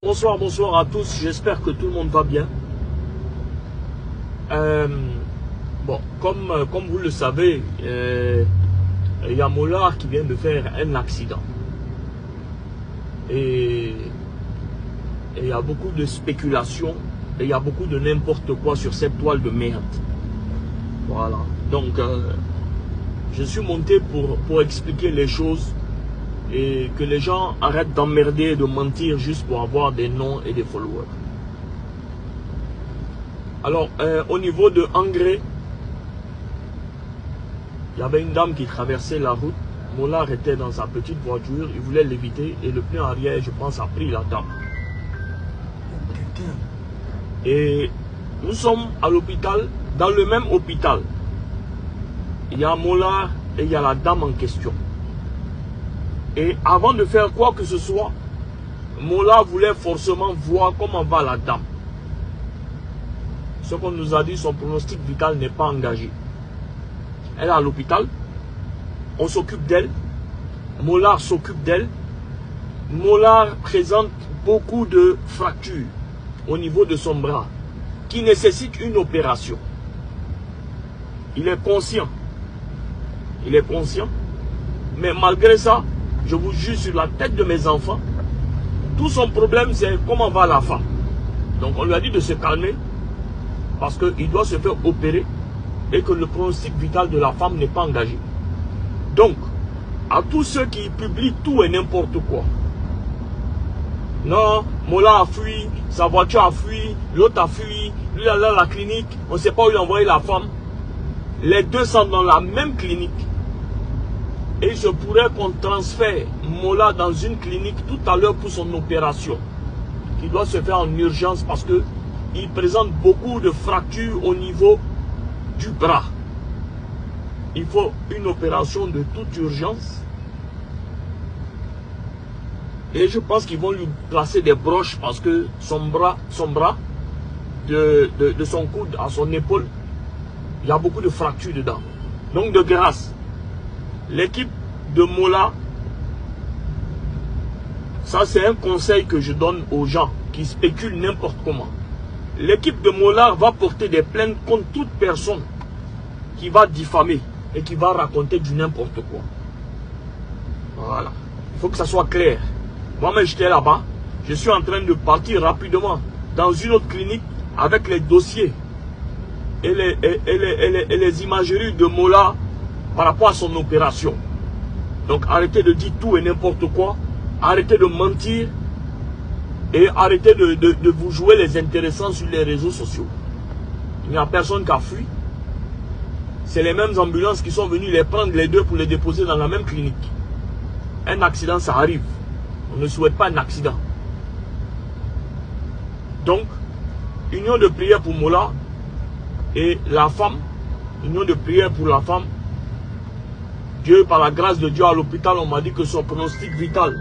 Bonsoir, bonsoir à tous. J'espère que tout le monde va bien. Bon, comme vous le savez, il y a Mollard qui vient de faire un accident. Et il y a beaucoup de spéculations, et il y a beaucoup de n'importe quoi sur cette toile de merde. Voilà. Donc, je suis monté pour expliquer les choses et que les gens arrêtent d'emmerder et de mentir juste pour avoir des noms et des followers. Alors, au niveau de Engrais, il y avait une dame qui traversait la route. Mollard était dans sa petite voiture, il voulait l'éviter et le pneu arrière, je pense, a pris la dame. Et nous sommes à l'hôpital, dans le même hôpital. Il y a Mollard et il y a la dame en question. Et avant de faire quoi que ce soit, Mollard voulait forcément voir comment va la dame. Ce qu'on nous a dit, son pronostic vital n'est pas engagé. Elle est à l'hôpital, on s'occupe d'elle, Mollard s'occupe d'elle. Mollard présente beaucoup de fractures au niveau de son bras qui nécessitent une opération. Il est conscient. Il est conscient. Mais malgré ça, je vous jure sur la tête de mes enfants, tout son problème c'est comment va la femme. Donc on lui a dit de se calmer parce qu'il doit se faire opérer et que le pronostic vital de la femme n'est pas engagé. Donc, à tous ceux qui publient tout et n'importe quoi. Non, Mollard a fui, sa voiture a fui, l'autre a fui, lui là, la clinique, on ne sait pas où il a envoyé la femme. Les deux sont dans la même clinique. Et il se pourrait qu'on transfère Mollard dans une clinique tout à l'heure pour son opération, qui doit se faire en urgence parce qu'il présente beaucoup de fractures au niveau du bras. Il faut une opération de toute urgence. Et je pense qu'ils vont lui placer des broches parce que son bras de son coude à son épaule, il y a beaucoup de fractures dedans. Donc de grâce, l'équipe de Mollard, ça c'est un conseil que je donne aux gens qui spéculent n'importe comment. L'équipe de Mollard va porter des plaintes contre toute personne qui va diffamer et qui va raconter du n'importe quoi. Voilà. Il faut que ça soit clair. Moi-même j'étais là-bas. Je suis en train de partir rapidement dans une autre clinique avec les dossiers et les imageries de Mollard par rapport à son opération. Donc arrêtez de dire tout et n'importe quoi. Arrêtez de mentir. Et arrêtez de vous jouer les intéressants sur les réseaux sociaux. Il n'y a personne qui a fui. C'est les mêmes ambulances qui sont venues les prendre les deux pour les déposer dans la même clinique. Un accident, ça arrive. On ne souhaite pas un accident. Donc, union de prière pour Mollard et la femme. Union de prière pour la femme. Dieu, par la grâce de Dieu, à l'hôpital, on m'a dit que son pronostic vital